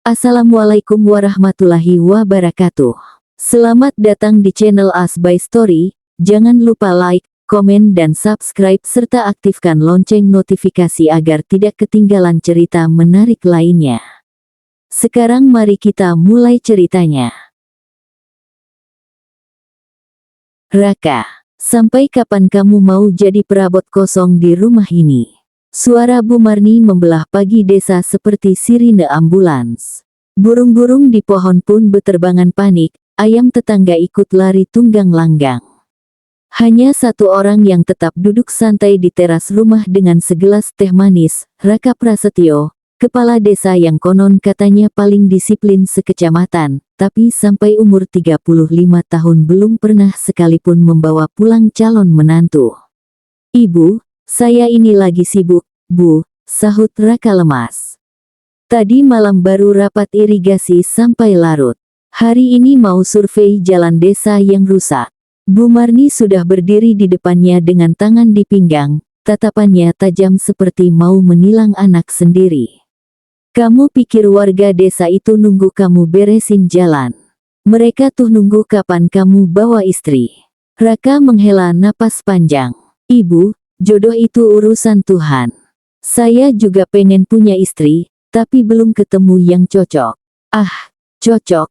Assalamualaikum warahmatullahi wabarakatuh. Selamat datang di channel As by Story. Jangan lupa like, komen dan subscribe serta aktifkan lonceng notifikasi agar tidak ketinggalan cerita menarik lainnya. Sekarang mari kita mulai ceritanya. Raka, sampai kapan kamu mau jadi perabot kosong di rumah ini? Suara Bu Marni membelah pagi desa seperti sirine ambulans. Burung-burung di pohon pun beterbangan panik, ayam tetangga ikut lari tunggang langgang. Hanya satu orang yang tetap duduk santai di teras rumah dengan segelas teh manis, Raka Prasetyo, kepala desa yang konon katanya paling disiplin sekecamatan, tapi sampai umur 35 tahun belum pernah sekalipun membawa pulang calon menantu. "Ibu, saya ini lagi sibuk, Bu," sahut Raka lemas. "Tadi malam baru rapat irigasi sampai larut. Hari ini mau survei jalan desa yang rusak." Bu Marni sudah berdiri di depannya dengan tangan di pinggang, tatapannya tajam seperti mau menilang anak sendiri. "Kamu pikir warga desa itu nunggu kamu beresin jalan? Mereka tuh nunggu kapan kamu bawa istri." Raka menghela napas panjang. "Ibu, jodoh itu urusan Tuhan. Saya juga pengen punya istri, tapi belum ketemu yang cocok." "Ah, cocok.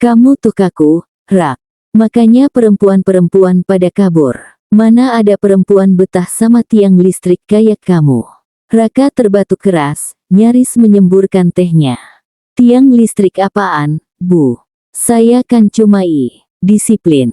Kamu tuh kaku, Rak. Makanya perempuan-perempuan pada kabur. Mana ada perempuan betah sama tiang listrik kayak kamu." Raka terbatuk keras, nyaris menyemburkan tehnya. "Tiang listrik apaan, Bu? Saya kan cuma disiplin.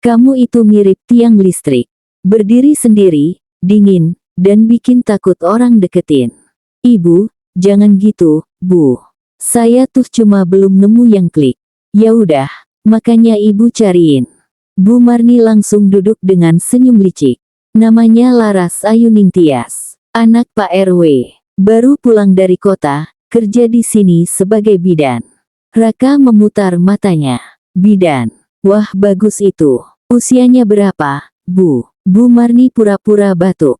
Kamu itu mirip tiang listrik. Berdiri sendiri, dingin, dan bikin takut orang deketin." "Ibu, jangan gitu, Bu. Saya tuh cuma belum nemu yang klik." "Ya udah, makanya ibu cariin." Bu Marni langsung duduk dengan senyum licik. "Namanya Laras Ayu Ningtyas. Anak Pak RW. Baru pulang dari kota, kerja di sini sebagai bidan." Raka memutar matanya. "Bidan? Wah, bagus itu. Usianya berapa, Bu?" Bu Marni pura-pura batuk.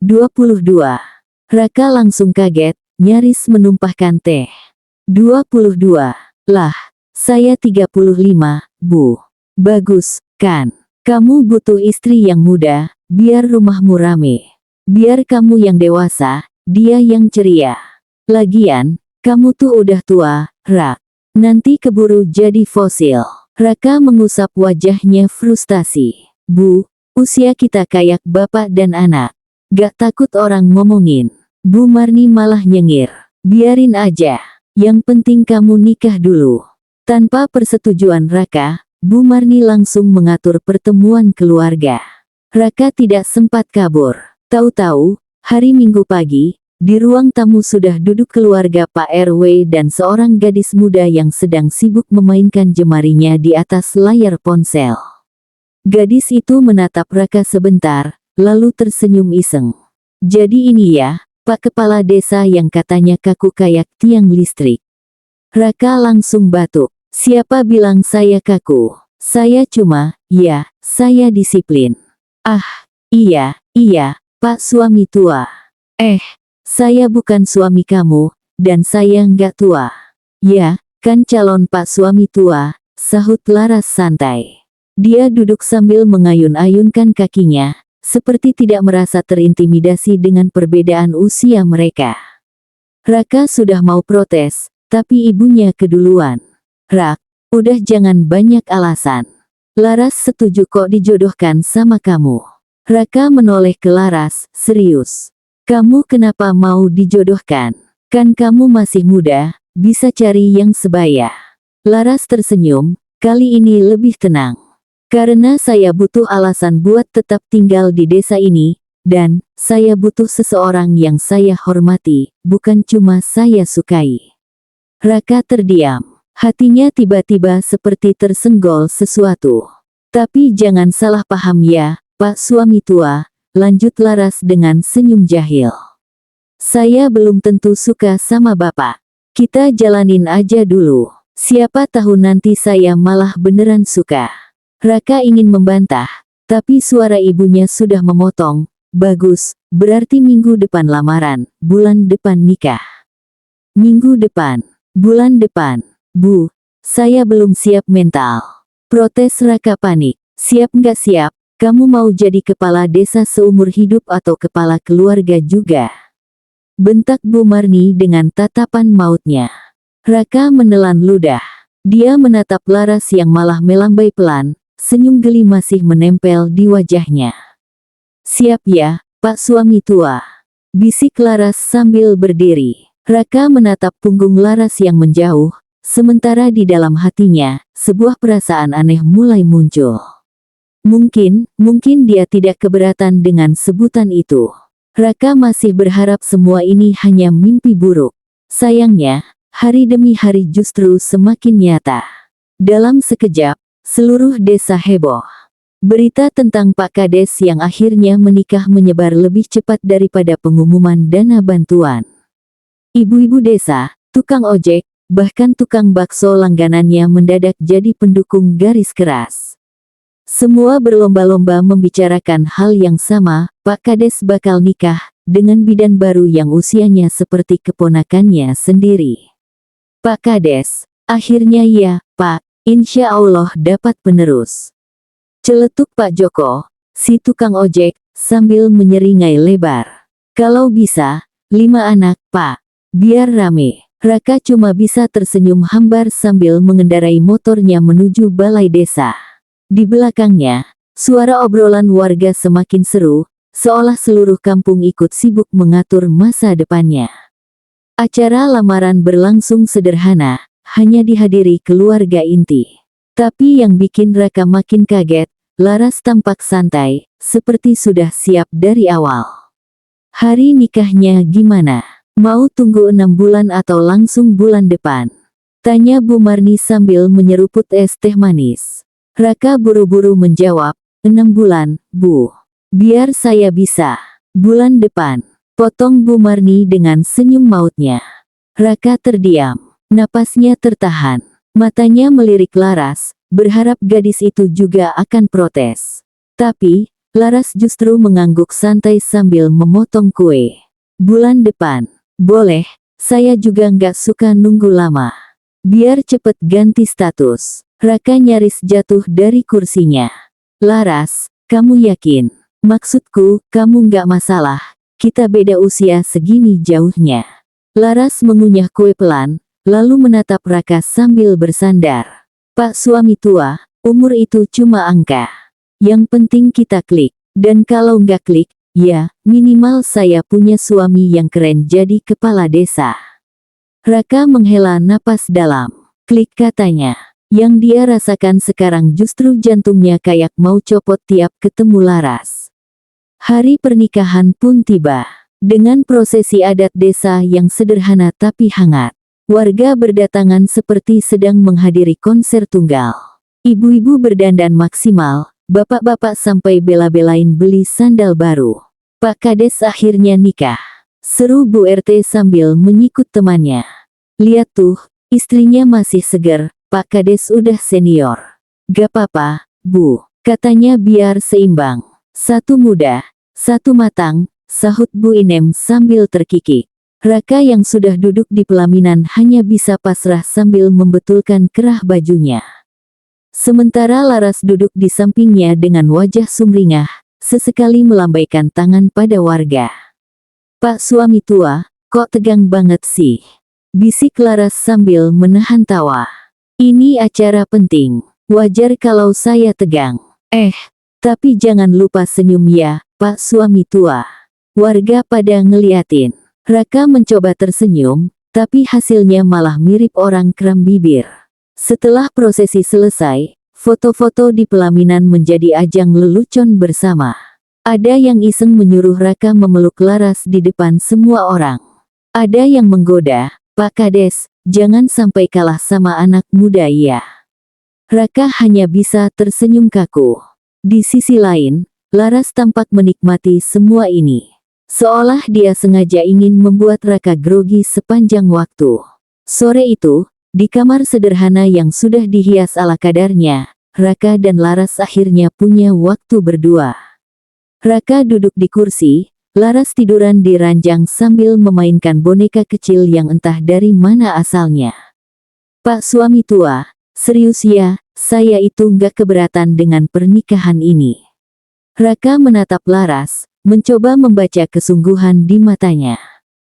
22. Raka langsung kaget, nyaris menumpahkan teh. 22. "Lah, saya 35, Bu." "Bagus, kan? Kamu butuh istri yang muda, biar rumahmu rame. Biar kamu yang dewasa, dia yang ceria. Lagian, kamu tuh udah tua, Rak. Nanti keburu jadi fosil." Raka mengusap wajahnya frustasi. "Bu, usia kita kayak bapak dan anak. Gak takut orang ngomongin." Bu Marni malah nyengir. "Biarin aja. Yang penting kamu nikah dulu." Tanpa persetujuan Raka, Bu Marni langsung mengatur pertemuan keluarga. Raka tidak sempat kabur. Tahu-tahu, hari Minggu pagi, di ruang tamu sudah duduk keluarga Pak RW dan seorang gadis muda yang sedang sibuk memainkan jemarinya di atas layar ponsel. Gadis itu menatap Raka sebentar, lalu tersenyum iseng. "Jadi ini ya, Pak Kepala Desa yang katanya kaku kayak tiang listrik." Raka langsung batuk. "Siapa bilang saya kaku? Saya cuma, saya disiplin." "Ah, iya, Pak suami tua." Saya bukan suami kamu, dan saya nggak tua." "Ya, kan calon Pak suami tua," sahut Laras santai. Dia duduk sambil mengayun-ayunkan kakinya, seperti tidak merasa terintimidasi dengan perbedaan usia mereka. Raka sudah mau protes, tapi ibunya keduluan. "Rak, udah jangan banyak alasan. Laras setuju kok dijodohkan sama kamu." Raka menoleh ke Laras, serius. "Kamu kenapa mau dijodohkan? Kan kamu masih muda, bisa cari yang sebaya." Laras tersenyum, kali ini lebih tenang. "Karena saya butuh alasan buat tetap tinggal di desa ini, dan saya butuh seseorang yang saya hormati, bukan cuma saya sukai." Raka terdiam. Hatinya tiba-tiba seperti tersenggol sesuatu. "Tapi jangan salah paham ya, Pak suami tua," lanjut Laras dengan senyum jahil. "Saya belum tentu suka sama Bapak. Kita jalanin aja dulu. Siapa tahu nanti saya malah beneran suka." Raka ingin membantah, tapi suara ibunya sudah memotong. "Bagus, berarti minggu depan lamaran, bulan depan nikah." Minggu depan. Bulan depan. Bu, saya belum siap mental. Protes Raka panik. Siap nggak siap, kamu mau jadi kepala desa seumur hidup atau kepala keluarga juga? Bentak Bu Marni dengan tatapan mautnya. Raka menelan ludah. Dia menatap Laras yang malah melambai pelan, senyum geli masih menempel di wajahnya. Siap ya, Pak suami tua. Bisik Laras sambil berdiri. Raka menatap punggung Laras yang menjauh, sementara di dalam hatinya, sebuah perasaan aneh mulai muncul. Mungkin dia tidak keberatan dengan sebutan itu. Raka masih berharap semua ini hanya mimpi buruk. Sayangnya, hari demi hari justru semakin nyata. Dalam sekejap, seluruh desa heboh. Berita tentang Pak Kades yang akhirnya menikah menyebar lebih cepat daripada pengumuman dana bantuan. Ibu-ibu desa, tukang ojek, bahkan tukang bakso langganannya mendadak jadi pendukung garis keras. Semua berlomba-lomba membicarakan hal yang sama, Pak Kades bakal nikah dengan bidan baru yang usianya seperti keponakannya sendiri. Pak Kades, akhirnya ya, Pak, insya Allah dapat penerus. Celetuk Pak Joko, si tukang ojek, sambil menyeringai lebar. Kalau bisa, 5 anak, Pak, biar rame. Raka cuma bisa tersenyum hambar sambil mengendarai motornya menuju balai desa. Di belakangnya, suara obrolan warga semakin seru, seolah seluruh kampung ikut sibuk mengatur masa depannya. Acara lamaran berlangsung sederhana, hanya dihadiri keluarga inti. Tapi yang bikin Raka makin kaget, Laras tampak santai, seperti sudah siap dari awal. Hari nikahnya gimana? Mau tunggu 6 bulan atau langsung bulan depan? Tanya Bu Marni sambil menyeruput es teh manis. Raka buru-buru menjawab, 6 bulan, Bu. Biar saya bisa. Bulan depan. Potong Bu Marni dengan senyum mautnya. Raka terdiam. Napasnya tertahan. Matanya melirik Laras, berharap gadis itu juga akan protes. Tapi, Laras justru mengangguk santai sambil memotong kue. Bulan depan. Boleh, saya juga nggak suka nunggu lama. Biar cepet ganti status. Raka nyaris jatuh dari kursinya. Laras, kamu yakin? Maksudku, kamu nggak masalah, kita beda usia segini jauhnya. Laras mengunyah kue pelan, lalu menatap Raka sambil bersandar. Pak suami tua, umur itu cuma angka. Yang penting kita klik, dan kalau nggak klik, ya, minimal saya punya suami yang keren jadi kepala desa. Raka menghela napas dalam. Klik katanya. Yang dia rasakan sekarang justru jantungnya kayak mau copot tiap ketemu Laras. Hari pernikahan pun tiba. Dengan prosesi adat desa yang sederhana tapi hangat. Warga berdatangan seperti sedang menghadiri konser tunggal. Ibu-ibu berdandan maksimal, bapak-bapak sampai bela-belain beli sandal baru. Pak Kades akhirnya nikah. Seru Bu RT sambil menyikut temannya. Lihat tuh, istrinya masih seger. Pak Kades udah senior. Gak apa-apa, Bu, katanya biar seimbang. Satu muda, satu matang, sahut Bu Inem sambil terkikik. Raka yang sudah duduk di pelaminan hanya bisa pasrah sambil membetulkan kerah bajunya. Sementara Laras duduk di sampingnya dengan wajah sumringah, sesekali melambaikan tangan pada warga. Pak suami tua, kok tegang banget sih? Bisik Laras sambil menahan tawa. Ini acara penting, wajar kalau saya tegang. Tapi jangan lupa senyum ya, Pak suami tua. Warga pada ngeliatin. Raka mencoba tersenyum, tapi hasilnya malah mirip orang kram bibir. Setelah prosesi selesai, foto-foto di pelaminan menjadi ajang lelucon bersama. Ada yang iseng menyuruh Raka memeluk Laras di depan semua orang. Ada yang menggoda, Pak Kades, jangan sampai kalah sama anak muda ya. Raka hanya bisa tersenyum kaku. Di sisi lain, Laras tampak menikmati semua ini. Seolah dia sengaja ingin membuat Raka grogi sepanjang waktu. Sore itu, di kamar sederhana yang sudah dihias ala kadarnya, Raka dan Laras akhirnya punya waktu berdua. Raka duduk di kursi, Laras tiduran di ranjang sambil memainkan boneka kecil yang entah dari mana asalnya. Pak suami tua, serius ya, saya itu nggak keberatan dengan pernikahan ini. Raka menatap Laras, mencoba membaca kesungguhan di matanya.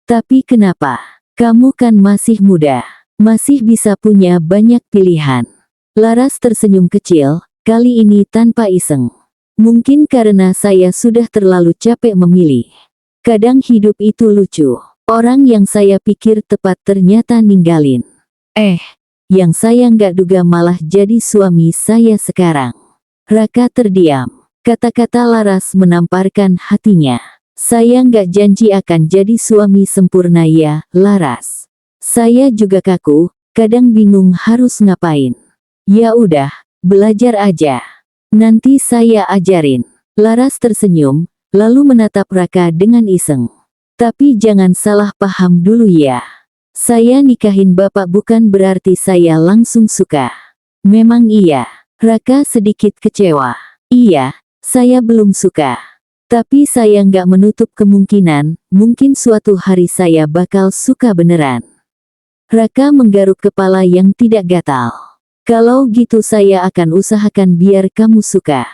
Tapi kenapa? Kamu kan masih muda, masih bisa punya banyak pilihan. Laras tersenyum kecil, kali ini tanpa iseng. Mungkin karena saya sudah terlalu capek memilih. Kadang hidup itu lucu. Orang yang saya pikir tepat ternyata ninggalin. Yang saya nggak duga malah jadi suami saya sekarang. Raka terdiam. Kata-kata Laras menamparkan hatinya. Saya nggak janji akan jadi suami sempurna ya, Laras. Saya juga kaku, kadang bingung harus ngapain. Ya udah, belajar aja. Nanti saya ajarin. Laras tersenyum, lalu menatap Raka dengan iseng. Tapi jangan salah paham dulu ya. Saya nikahin bapak bukan berarti saya langsung suka. Memang iya. Raka sedikit kecewa. Iya, saya belum suka. Tapi saya nggak menutup kemungkinan, mungkin suatu hari saya bakal suka beneran. Raka menggaruk kepala yang tidak gatal. Kalau gitu saya akan usahakan biar kamu suka.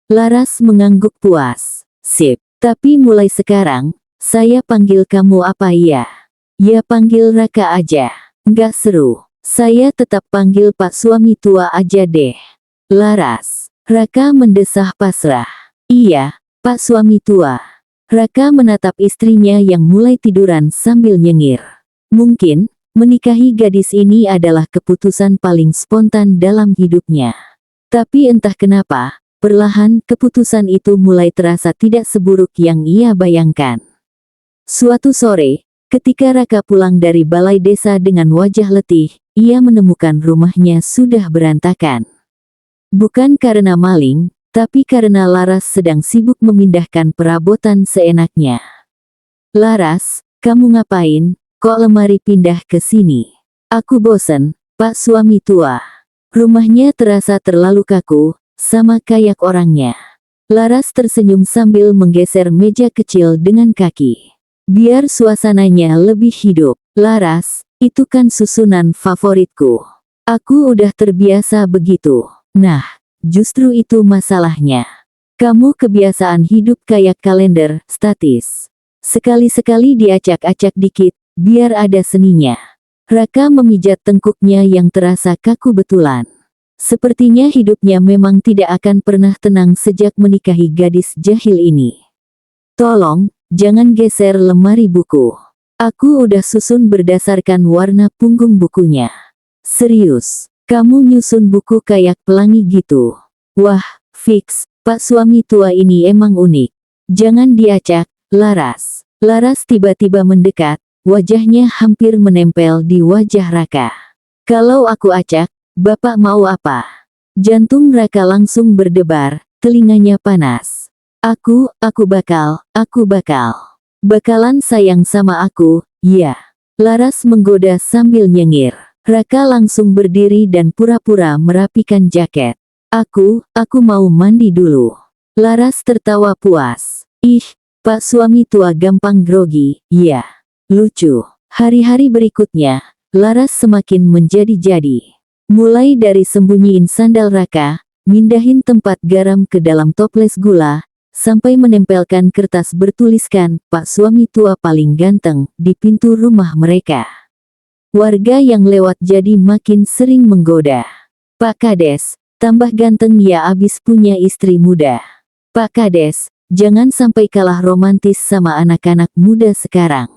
Laras mengangguk puas. Sip, tapi mulai sekarang, saya panggil kamu apa ya? Ya panggil Raka aja. Nggak seru. Saya tetap panggil Pak suami tua aja deh. Laras. Raka mendesah pasrah. Iya, Pak suami tua. Raka menatap istrinya yang mulai tiduran sambil nyengir. Mungkin, menikahi gadis ini adalah keputusan paling spontan dalam hidupnya. Tapi entah kenapa, perlahan keputusan itu mulai terasa tidak seburuk yang ia bayangkan. Suatu sore, ketika Raka pulang dari balai desa dengan wajah letih, ia menemukan rumahnya sudah berantakan. Bukan karena maling, tapi karena Laras sedang sibuk memindahkan perabotan seenaknya. Laras, kamu ngapain? Kok lemari pindah ke sini? Aku bosen, Pak suami tua. Rumahnya terasa terlalu kaku, sama kayak orangnya. Laras tersenyum sambil menggeser meja kecil dengan kaki. Biar suasananya lebih hidup. Laras, itu kan susunan favoritku. Aku udah terbiasa begitu. Nah, justru itu masalahnya. Kamu kebiasaan hidup kayak kalender, statis. Sekali-sekali diacak-acak dikit, biar ada seninya. Raka memijat tengkuknya yang terasa kaku betulan. Sepertinya hidupnya memang tidak akan pernah tenang sejak menikahi gadis jahil ini. Tolong, jangan geser lemari buku. Aku udah susun berdasarkan warna punggung bukunya. Serius. Kamu nyusun buku kayak pelangi gitu. Wah, fix, Pak suami tua ini emang unik. Jangan diacak, Laras. Laras tiba-tiba mendekat, wajahnya hampir menempel di wajah Raka. Kalau aku acak, Bapak mau apa? Jantung Raka langsung berdebar, telinganya panas. Aku bakal. Bakalan sayang sama aku, ya. Laras menggoda sambil nyengir. Raka langsung berdiri dan pura-pura merapikan jaket. Aku mau mandi dulu. Laras tertawa puas. Ih, Pak suami tua gampang grogi, ya. Lucu. Hari-hari berikutnya, Laras semakin menjadi-jadi. Mulai dari sembunyiin sandal Raka, mindahin tempat garam ke dalam toples gula, sampai menempelkan kertas bertuliskan Pak suami tua paling ganteng di pintu rumah mereka. Warga yang lewat jadi makin sering menggoda. Pak Kades, tambah ganteng ya abis punya istri muda. Pak Kades, jangan sampai kalah romantis sama anak-anak muda sekarang.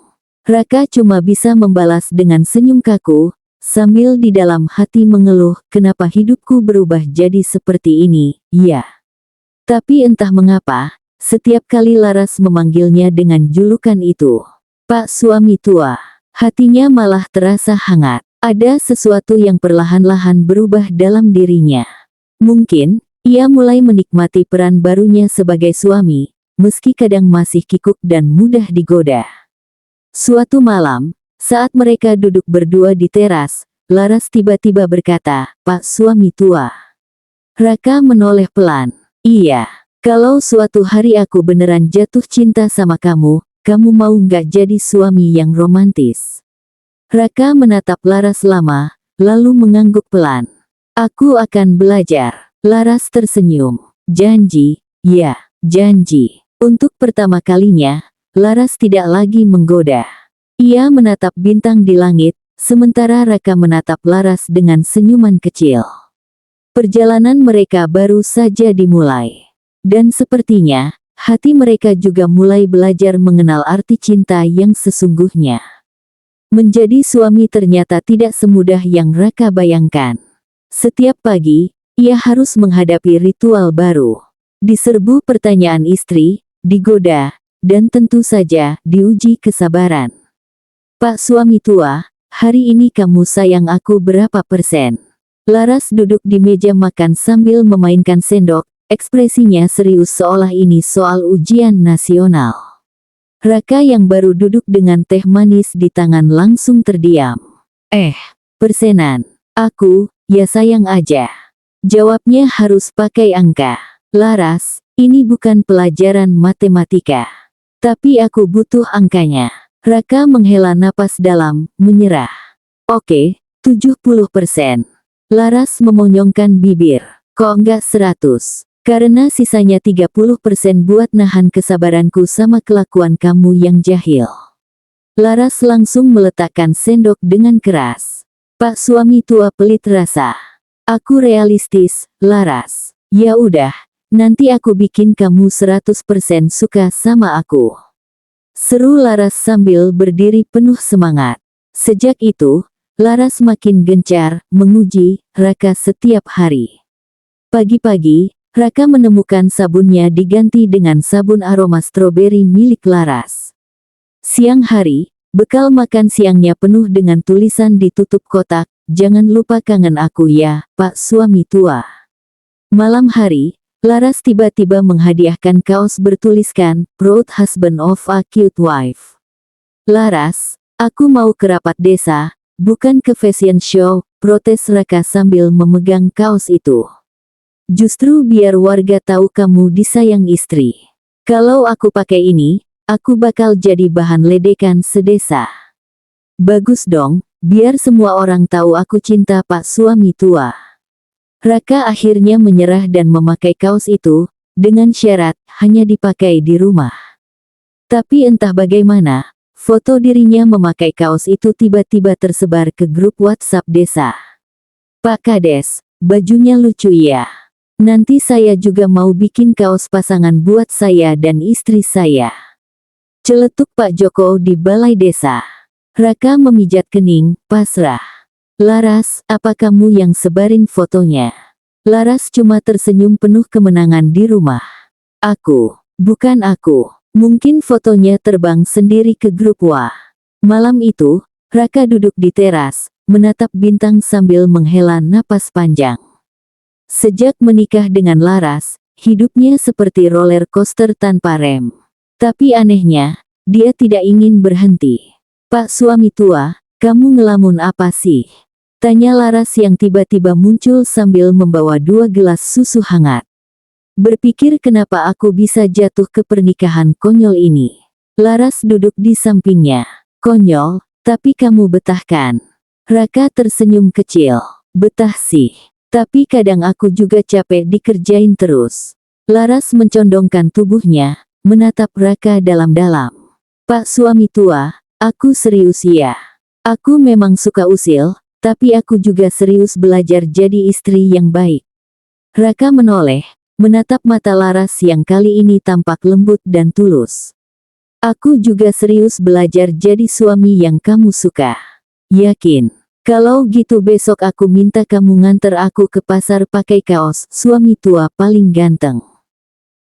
Raka cuma bisa membalas dengan senyum kaku, sambil di dalam hati mengeluh kenapa hidupku berubah jadi seperti ini, ya. Tapi entah mengapa, setiap kali Laras memanggilnya dengan julukan itu, Pak suami tua. Hatinya malah terasa hangat. Ada sesuatu yang perlahan-lahan berubah dalam dirinya. Mungkin, ia mulai menikmati peran barunya sebagai suami, meski kadang masih kikuk dan mudah digoda. Suatu malam, saat mereka duduk berdua di teras, Laras tiba-tiba berkata, Pak suami tua. Raka menoleh pelan. Iya, Kalau suatu hari aku beneran jatuh cinta sama kamu, kamu mau nggak jadi suami yang romantis? Raka menatap Laras lama, lalu mengangguk pelan. Aku akan belajar. Laras tersenyum. Janji, ya, janji. Untuk pertama kalinya, Laras tidak lagi menggoda. Ia menatap bintang di langit, sementara Raka menatap Laras dengan senyuman kecil. Perjalanan mereka baru saja dimulai. Dan sepertinya, hati mereka juga mulai belajar mengenal arti cinta yang sesungguhnya. Menjadi suami ternyata tidak semudah yang Raka bayangkan. Setiap pagi, ia harus menghadapi ritual baru. Diserbu pertanyaan istri, digoda, dan tentu saja diuji kesabaran. Pak suami tua, hari ini kamu sayang aku berapa persen? Laras duduk di meja makan sambil memainkan sendok, ekspresinya serius seolah ini soal ujian nasional. Raka yang baru duduk dengan teh manis di tangan langsung terdiam. Persenan. Aku, ya sayang aja. Jawabnya harus pakai angka. Laras, ini bukan pelajaran matematika. Tapi aku butuh angkanya. Raka menghela napas dalam, menyerah. Oke, 70%. Laras memonyongkan bibir. Kok enggak 100? Karena sisanya 30% buat nahan kesabaranku sama kelakuan kamu yang jahil. Laras langsung meletakkan sendok dengan keras. Pak suami tua pelit rasa. Aku realistis, Laras. Ya udah, nanti aku bikin kamu 100% suka sama aku. Seru Laras sambil berdiri penuh semangat. Sejak itu, Laras makin gencar, menguji Raka setiap hari. Pagi-pagi, Raka menemukan sabunnya diganti dengan sabun aroma stroberi milik Laras. Siang hari, bekal makan siangnya penuh dengan tulisan di tutup kotak, jangan lupa kangen aku ya, Pak suami tua. Malam hari, Laras tiba-tiba menghadiahkan kaos bertuliskan, Proud Husband of a Cute Wife. Laras, aku mau ke rapat desa, bukan ke fashion show, protes Raka sambil memegang kaos itu. Justru biar warga tahu kamu disayang istri. Kalau aku pakai ini, aku bakal jadi bahan ledekan sedesa. Bagus dong, biar semua orang tahu aku cinta Pak suami tua. Raka akhirnya menyerah dan memakai kaos itu, dengan syarat hanya dipakai di rumah. Tapi entah bagaimana, foto dirinya memakai kaos itu tiba-tiba tersebar ke grup WhatsApp desa. Pak Kades, bajunya lucu ya. Nanti saya juga mau bikin kaos pasangan buat saya dan istri saya. Celetuk Pak Joko di balai desa. Raka memijat kening, pasrah. Laras, apa kamu yang sebarin fotonya? Laras cuma tersenyum penuh kemenangan di rumah. Bukan aku. Mungkin fotonya terbang sendiri ke grup WA. Malam itu, Raka duduk di teras, menatap bintang sambil menghela napas panjang. Sejak menikah dengan Laras, hidupnya seperti roller coaster tanpa rem. Tapi anehnya, dia tidak ingin berhenti. Pak suami tua, kamu ngelamun apa sih? Tanya Laras yang tiba-tiba muncul sambil membawa 2 gelas susu hangat. Berpikir kenapa aku bisa jatuh ke pernikahan konyol ini. Laras duduk di sampingnya. Konyol, tapi kamu betah kan? Raka tersenyum kecil. Betah sih. Tapi kadang aku juga capek dikerjain terus. Laras mencondongkan tubuhnya, menatap Raka dalam-dalam. Pak suami tua, aku serius ya. Aku memang suka usil, tapi aku juga serius belajar jadi istri yang baik. Raka menoleh, menatap mata Laras yang kali ini tampak lembut dan tulus. Aku juga serius belajar jadi suami yang kamu suka. Yakin? Kalau gitu besok aku minta kamu nganter aku ke pasar pakai kaos suami tua paling ganteng.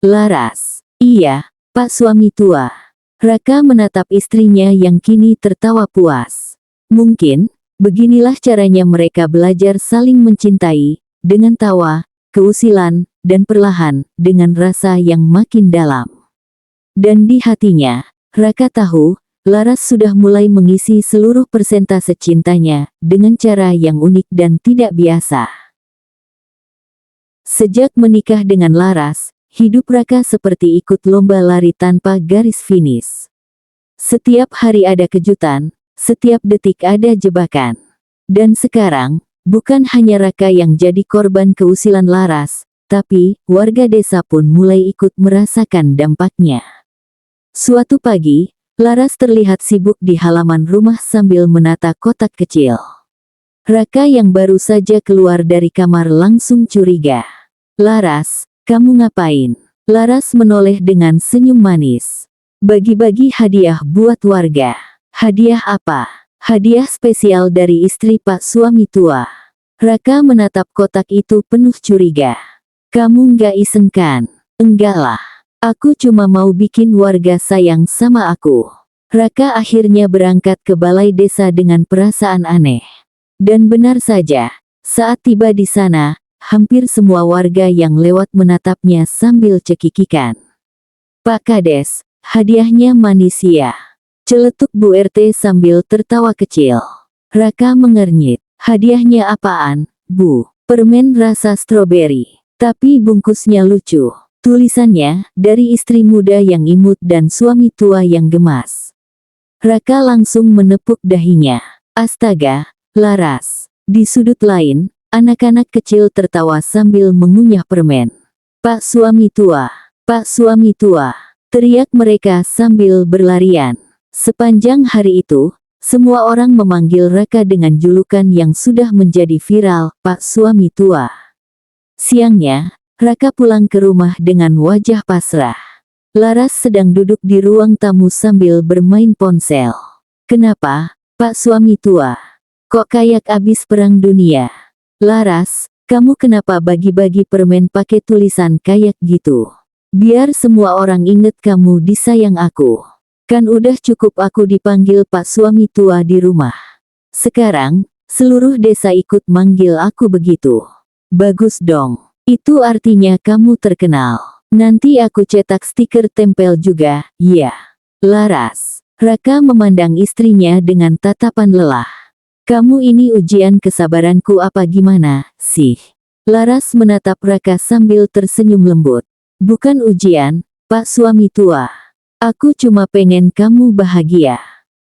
Laras. Iya, Pak suami tua. Raka menatap istrinya yang kini tertawa puas. Mungkin, beginilah caranya mereka belajar saling mencintai, dengan tawa, keusilan, dan perlahan, dengan rasa yang makin dalam. Dan di hatinya, Raka tahu, Laras sudah mulai mengisi seluruh persentase cintanya, dengan cara yang unik dan tidak biasa. Sejak menikah dengan Laras, hidup Raka seperti ikut lomba lari tanpa garis finish. Setiap hari ada kejutan, setiap detik ada jebakan. Dan sekarang, bukan hanya Raka yang jadi korban keusilan Laras, tapi warga desa pun mulai ikut merasakan dampaknya. Suatu pagi, Laras terlihat sibuk di halaman rumah sambil menata kotak kecil. Raka yang baru saja keluar dari kamar langsung curiga. "Laras, kamu ngapain?" Laras menoleh dengan senyum manis. "Bagi-bagi hadiah buat warga." "Hadiah apa?" "Hadiah spesial dari istri Pak suami tua." Raka menatap kotak itu penuh curiga. "Kamu nggak iseng kan?" "Enggak lah. Aku cuma mau bikin warga sayang sama aku." Raka akhirnya berangkat ke balai desa dengan perasaan aneh. Dan benar saja, saat tiba di sana, hampir semua warga yang lewat menatapnya sambil cekikikan. "Pak Kades, hadiahnya manis ya?" celetuk Bu RT sambil tertawa kecil. Raka mengernyit. "Hadiahnya apaan, Bu?" "Permen rasa stroberi. Tapi bungkusnya lucu. Tulisannya, dari istri muda yang imut dan suami tua yang gemas." Raka langsung menepuk dahinya. "Astaga, Laras." Di sudut lain, anak-anak kecil tertawa sambil mengunyah permen. "Pak suami tua, Pak suami tua," teriak mereka sambil berlarian. Sepanjang hari itu, semua orang memanggil Raka dengan julukan yang sudah menjadi viral, Pak suami tua. Siangnya, Raka pulang ke rumah dengan wajah pasrah. Laras sedang duduk di ruang tamu sambil bermain ponsel. "Kenapa, Pak suami tua? Kok kayak abis perang dunia?" "Laras, kamu kenapa bagi-bagi permen pakai tulisan kayak gitu? Biar semua orang inget kamu disayang aku. Kan udah cukup aku dipanggil Pak suami tua di rumah. Sekarang, seluruh desa ikut manggil aku begitu. Bagus dong. Itu artinya kamu terkenal. Nanti aku cetak stiker tempel juga, ya." "Laras." Raka memandang istrinya dengan tatapan lelah. "Kamu ini ujian kesabaranku apa gimana, sih?" Laras menatap Raka sambil tersenyum lembut. "Bukan ujian, Pak suami tua. Aku cuma pengen kamu bahagia.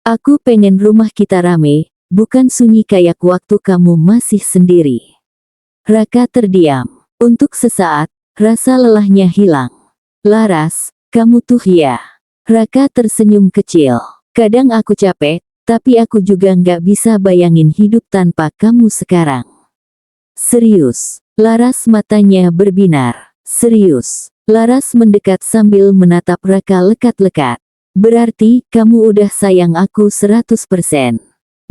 Aku pengen rumah kita rame, bukan sunyi kayak waktu kamu masih sendiri." Raka terdiam. Untuk sesaat, rasa lelahnya hilang. "Laras, kamu tuh ya." Raka tersenyum kecil. "Kadang aku capek, tapi aku juga nggak bisa bayangin hidup tanpa kamu sekarang." "Serius?" Laras matanya berbinar. "Serius." Laras mendekat sambil menatap Raka lekat-lekat. "Berarti, kamu udah sayang aku 100%.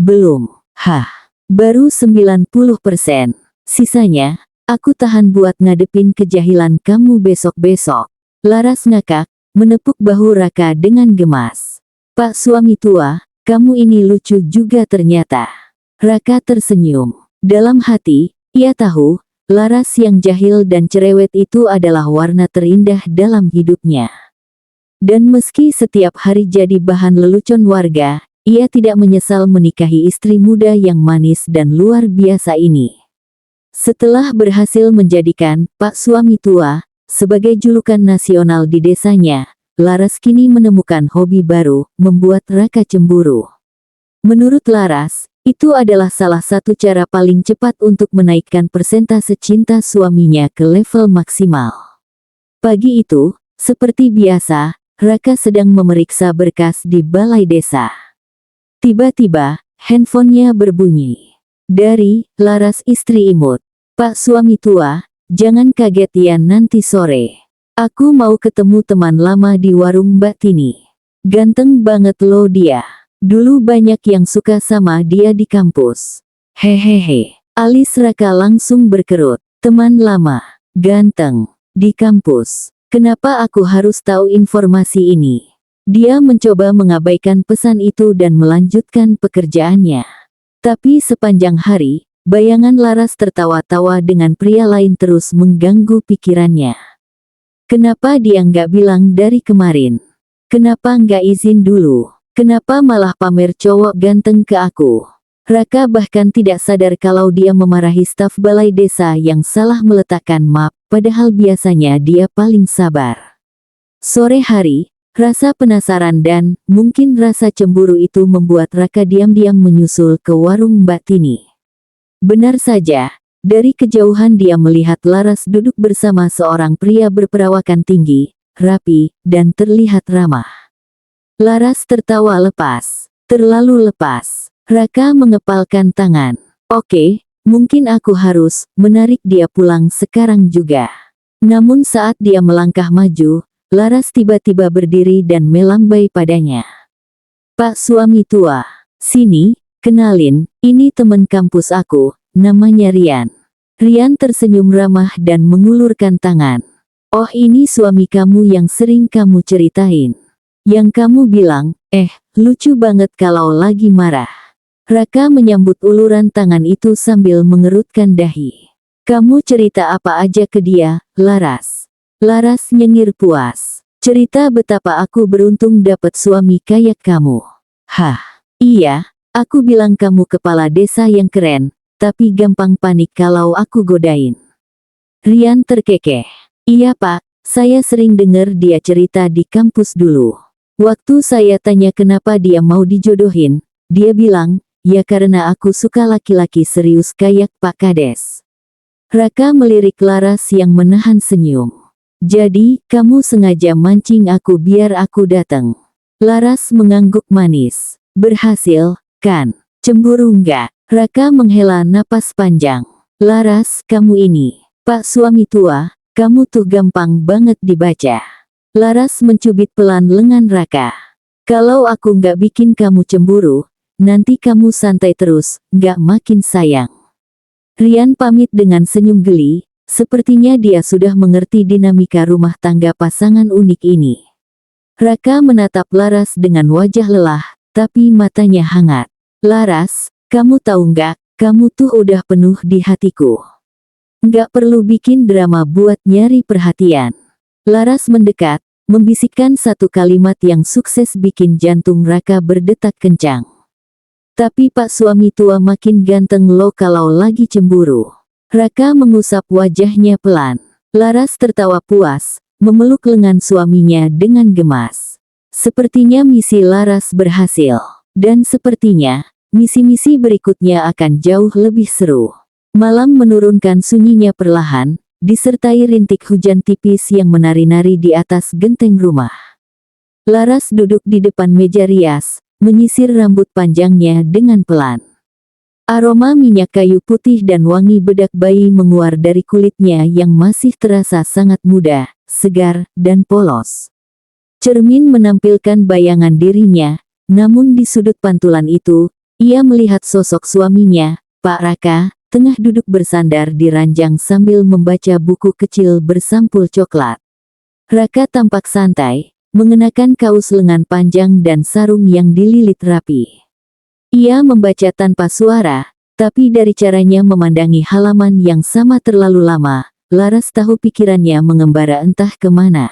"Belum." "Hah? Baru 90%. Sisanya, aku tahan buat ngadepin kejahilan kamu besok-besok." Laras ngakak, menepuk bahu Raka dengan gemas. "Pak suami tua, kamu ini lucu juga ternyata." Raka tersenyum. Dalam hati, ia tahu, Laras yang jahil dan cerewet itu adalah warna terindah dalam hidupnya. Dan meski setiap hari jadi bahan lelucon warga, ia tidak menyesal menikahi istri muda yang manis dan luar biasa ini. Setelah berhasil menjadikan Pak suami tua sebagai julukan nasional di desanya, Laras kini menemukan hobi baru, membuat Raka cemburu. Menurut Laras, itu adalah salah satu cara paling cepat untuk menaikkan persentase cinta suaminya ke level maksimal. Pagi itu, seperti biasa, Raka sedang memeriksa berkas di balai desa. Tiba-tiba, handphonenya berbunyi. Dari Laras istri imut. "Pak suami tua, jangan kaget ya nanti sore. Aku mau ketemu teman lama di warung Mbak Tini. Ganteng banget loh dia. Dulu banyak yang suka sama dia di kampus." "Hehehe." Alis Raka langsung berkerut. "Teman lama, ganteng, di kampus. Kenapa aku harus tahu informasi ini?" Dia mencoba mengabaikan pesan itu dan melanjutkan pekerjaannya. Tapi sepanjang hari, bayangan Laras tertawa-tawa dengan pria lain terus mengganggu pikirannya. Kenapa dia nggak bilang dari kemarin? Kenapa nggak izin dulu? Kenapa malah pamer cowok ganteng ke aku? Raka bahkan tidak sadar kalau dia memarahi staf balai desa yang salah meletakkan map padahal biasanya dia paling sabar. Sore hari, rasa penasaran dan mungkin rasa cemburu itu membuat Raka diam-diam menyusul ke warung Mbak Tini. Benar saja, dari kejauhan dia melihat Laras duduk bersama seorang pria berperawakan tinggi, rapi, dan terlihat ramah. Laras tertawa lepas, terlalu lepas. Raka mengepalkan tangan. Oke, mungkin aku harus menarik dia pulang sekarang juga. Namun saat dia melangkah maju, Laras tiba-tiba berdiri dan melambai padanya. Pak suami tua, sini, kenalin, ini teman kampus aku, namanya Rian. Rian tersenyum ramah dan mengulurkan tangan. Oh, ini suami kamu yang sering kamu ceritain. Yang kamu bilang, lucu banget kalau lagi marah. Raka menyambut uluran tangan itu sambil mengerutkan dahi. Kamu cerita apa aja ke dia, Laras? Laras nyengir puas. Cerita betapa aku beruntung dapat suami kayak kamu. Hah, iya, aku bilang kamu kepala desa yang keren, tapi gampang panik kalau aku godain. Rian terkekeh. Iya pak, saya sering dengar dia cerita di kampus dulu. Waktu saya tanya kenapa dia mau dijodohin, dia bilang, ya karena aku suka laki-laki serius kayak Pak Kades. Raka melirik Laras yang menahan senyum. Jadi, kamu sengaja mancing aku biar aku datang. Laras mengangguk manis. Berhasil, kan? Cemburu nggak? Raka menghela napas panjang. Laras, kamu ini. Pak suami tua, kamu tuh gampang banget dibaca. Laras mencubit pelan lengan Raka. Kalau aku nggak bikin kamu cemburu, nanti kamu santai terus, nggak makin sayang. Rian pamit dengan senyum geli, sepertinya dia sudah mengerti dinamika rumah tangga pasangan unik ini. Raka menatap Laras dengan wajah lelah, tapi matanya hangat. Laras, kamu tahu nggak, kamu tuh udah penuh di hatiku. Nggak perlu bikin drama buat nyari perhatian. Laras mendekat, membisikkan satu kalimat yang sukses bikin jantung Raka berdetak kencang. Tapi pak suami tua makin ganteng lo kalau lagi cemburu. Raka mengusap wajahnya pelan. Laras tertawa puas, memeluk lengan suaminya dengan gemas. Sepertinya misi Laras berhasil. Dan sepertinya, misi-misi berikutnya akan jauh lebih seru. Malam menurunkan sunyinya perlahan, disertai rintik hujan tipis yang menari-nari di atas genteng rumah. Laras duduk di depan meja rias, menyisir rambut panjangnya dengan pelan. Aroma minyak kayu putih dan wangi bedak bayi menguar dari kulitnya yang masih terasa sangat muda, segar, dan polos. Cermin menampilkan bayangan dirinya, namun di sudut pantulan itu, ia melihat sosok suaminya, Pak Raka, tengah duduk bersandar di ranjang sambil membaca buku kecil bersampul coklat. Raka tampak santai, mengenakan kaos lengan panjang dan sarung yang dililit rapi. Ia membaca tanpa suara, tapi dari caranya memandangi halaman yang sama terlalu lama, Laras tahu pikirannya mengembara entah kemana.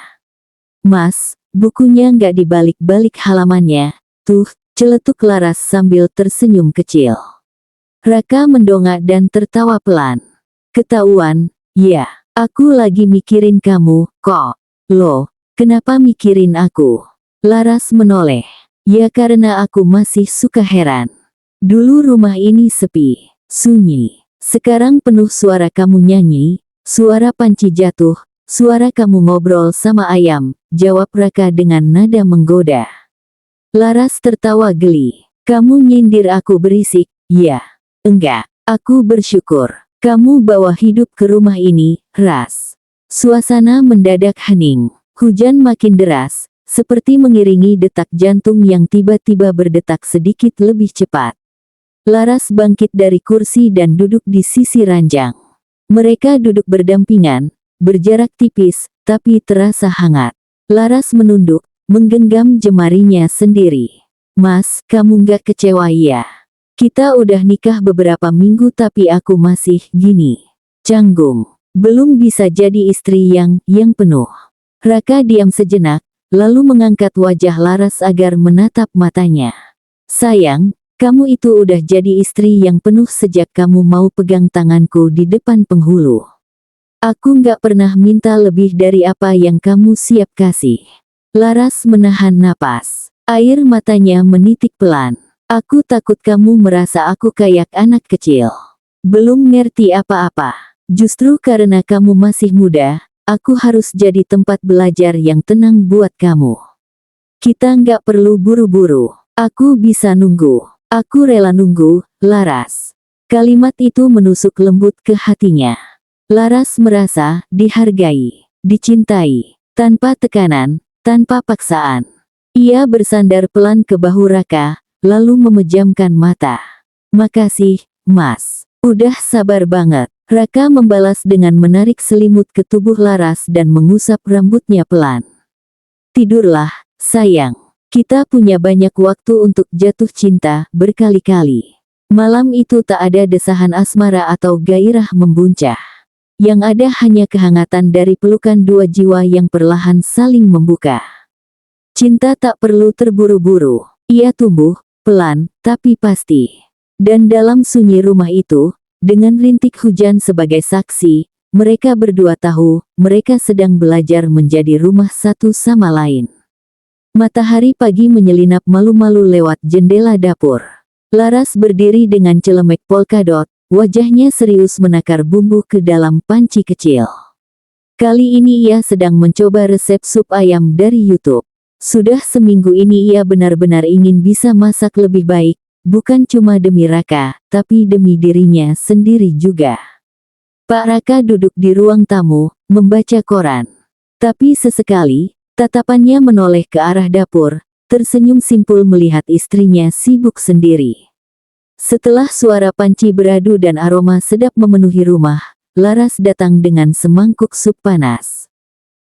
Mas, bukunya nggak dibalik-balik halamannya, tuh, celetuk Laras sambil tersenyum kecil. Raka mendongak dan tertawa pelan. Ketahuan, ya, aku lagi mikirin kamu, kok. Loh, kenapa mikirin aku? Laras menoleh. Ya karena aku masih suka heran. Dulu rumah ini sepi, sunyi. Sekarang penuh suara kamu nyanyi, suara panci jatuh, suara kamu ngobrol sama ayam, jawab Raka dengan nada menggoda. Laras tertawa geli. Kamu nyindir aku berisik, ya. Enggak, aku bersyukur. Kamu bawa hidup ke rumah ini, Ras. Suasana mendadak hening. Hujan makin deras, seperti mengiringi detak jantung yang tiba-tiba berdetak sedikit lebih cepat. Laras bangkit dari kursi dan duduk di sisi ranjang. Mereka duduk berdampingan, berjarak tipis, tapi terasa hangat. Laras menunduk, menggenggam jemarinya sendiri. Mas, kamu nggak kecewa ya? Kita udah nikah beberapa minggu tapi aku masih gini. Canggung. Belum bisa jadi istri yang penuh. Raka diam sejenak, lalu mengangkat wajah Laras agar menatap matanya. Sayang, kamu itu udah jadi istri yang penuh sejak kamu mau pegang tanganku di depan penghulu. Aku nggak pernah minta lebih dari apa yang kamu siap kasih. Laras menahan napas. Air matanya menitik pelan. Aku takut kamu merasa aku kayak anak kecil. Belum ngerti apa-apa. Justru karena kamu masih muda, aku harus jadi tempat belajar yang tenang buat kamu. Kita nggak perlu buru-buru. Aku bisa nunggu. Aku rela nunggu, Laras. Kalimat itu menusuk lembut ke hatinya. Laras merasa dihargai, dicintai, tanpa tekanan, tanpa paksaan. Ia bersandar pelan ke bahu Raka, lalu memejamkan mata. Makasih, Mas. Udah sabar banget. Raka membalas dengan menarik selimut ke tubuh Laras dan mengusap rambutnya pelan. Tidurlah, sayang. Kita punya banyak waktu untuk jatuh cinta berkali-kali. Malam itu tak ada desahan asmara atau gairah membuncah. Yang ada hanya kehangatan dari pelukan dua jiwa yang perlahan saling membuka. Cinta tak perlu terburu-buru. Ia tumbuh, pelan, tapi pasti. Dan dalam sunyi rumah itu, dengan rintik hujan sebagai saksi, mereka berdua tahu, mereka sedang belajar menjadi rumah satu sama lain. Matahari pagi menyelinap malu-malu lewat jendela dapur. Laras berdiri dengan celemek polkadot. Wajahnya serius menakar bumbu ke dalam panci kecil. Kali ini ia sedang mencoba resep sup ayam dari YouTube. Sudah seminggu ini ia benar-benar ingin bisa masak lebih baik, bukan cuma demi Raka, tapi demi dirinya sendiri juga. Pak Raka duduk di ruang tamu, membaca koran. Tapi sesekali, tatapannya menoleh ke arah dapur, tersenyum simpul melihat istrinya sibuk sendiri. Setelah suara panci beradu dan aroma sedap memenuhi rumah, Laras datang dengan semangkuk sup panas.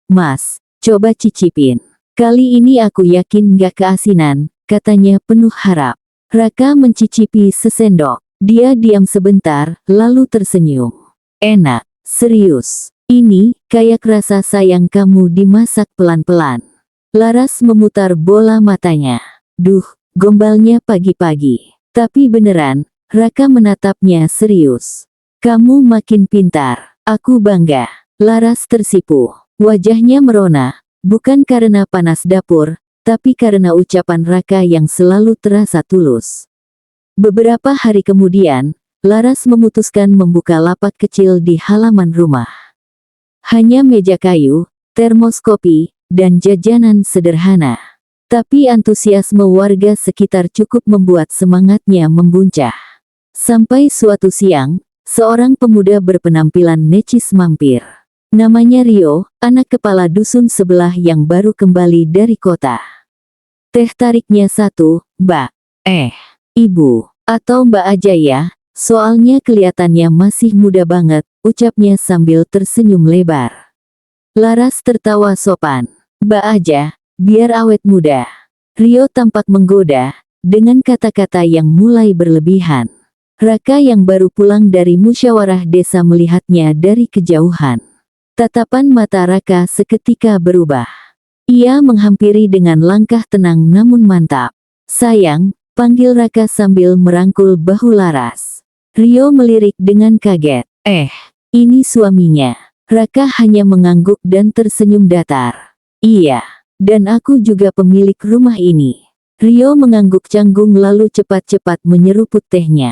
Mas, coba cicipin. Kali ini aku yakin gak keasinan, katanya penuh harap. Raka mencicipi sesendok. Dia diam sebentar, lalu tersenyum. Enak, serius. Ini, kayak rasa sayang kamu dimasak pelan-pelan. Laras memutar bola matanya. Duh, gombalnya pagi-pagi. Tapi beneran, Raka menatapnya serius. Kamu makin pintar. Aku bangga. Laras tersipu. Wajahnya merona, bukan karena panas dapur, tapi karena ucapan Raka yang selalu terasa tulus. Beberapa hari kemudian, Laras memutuskan membuka lapak kecil di halaman rumah. Hanya meja kayu, termos kopi, dan jajanan sederhana. Tapi antusiasme warga sekitar cukup membuat semangatnya membuncah. Sampai suatu siang, seorang pemuda berpenampilan necis mampir. Namanya Rio, anak kepala dusun sebelah yang baru kembali dari kota. Teh tariknya satu, Mbak. Ibu. Atau Mbak aja ya, soalnya kelihatannya masih muda banget, ucapnya sambil tersenyum lebar. Laras tertawa sopan. Mbak aja. Biar awet muda. Rio tampak menggoda, dengan kata-kata yang mulai berlebihan. Raka yang baru pulang dari musyawarah desa melihatnya dari kejauhan. Tatapan mata Raka seketika berubah. Ia menghampiri dengan langkah tenang namun mantap. Sayang, panggil Raka sambil merangkul bahu Laras. Rio melirik dengan kaget. Ini suaminya. Raka hanya mengangguk dan tersenyum datar. Iya. Dan aku juga pemilik rumah ini. Rio mengangguk canggung lalu cepat-cepat menyeruput tehnya.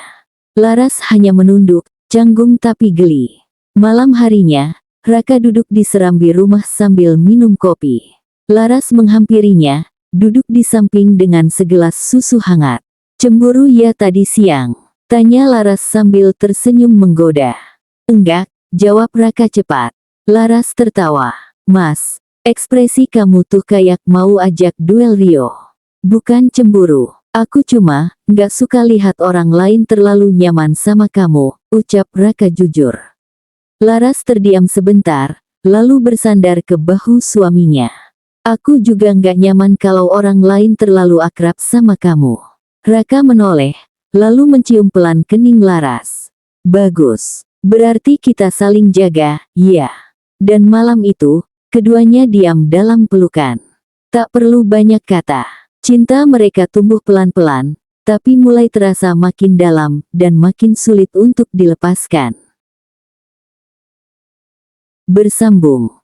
Laras hanya menunduk, canggung tapi geli. Malam harinya, Raka duduk di serambi rumah sambil minum kopi. Laras menghampirinya, duduk di samping dengan segelas susu hangat. Cemburu ya tadi siang? Tanya Laras sambil tersenyum menggoda. Enggak, jawab Raka cepat. Laras tertawa. Mas, ekspresi kamu tuh kayak mau ajak duel Rio. Bukan cemburu. Aku cuma, nggak suka lihat orang lain terlalu nyaman sama kamu, ucap Raka jujur. Laras terdiam sebentar, lalu bersandar ke bahu suaminya. Aku juga nggak nyaman kalau orang lain terlalu akrab sama kamu. Raka menoleh, lalu mencium pelan kening Laras. Bagus. Berarti kita saling jaga, ya. Dan malam itu, keduanya diam dalam pelukan. Tak perlu banyak kata. Cinta mereka tumbuh pelan-pelan, tapi mulai terasa makin dalam dan makin sulit untuk dilepaskan. Bersambung.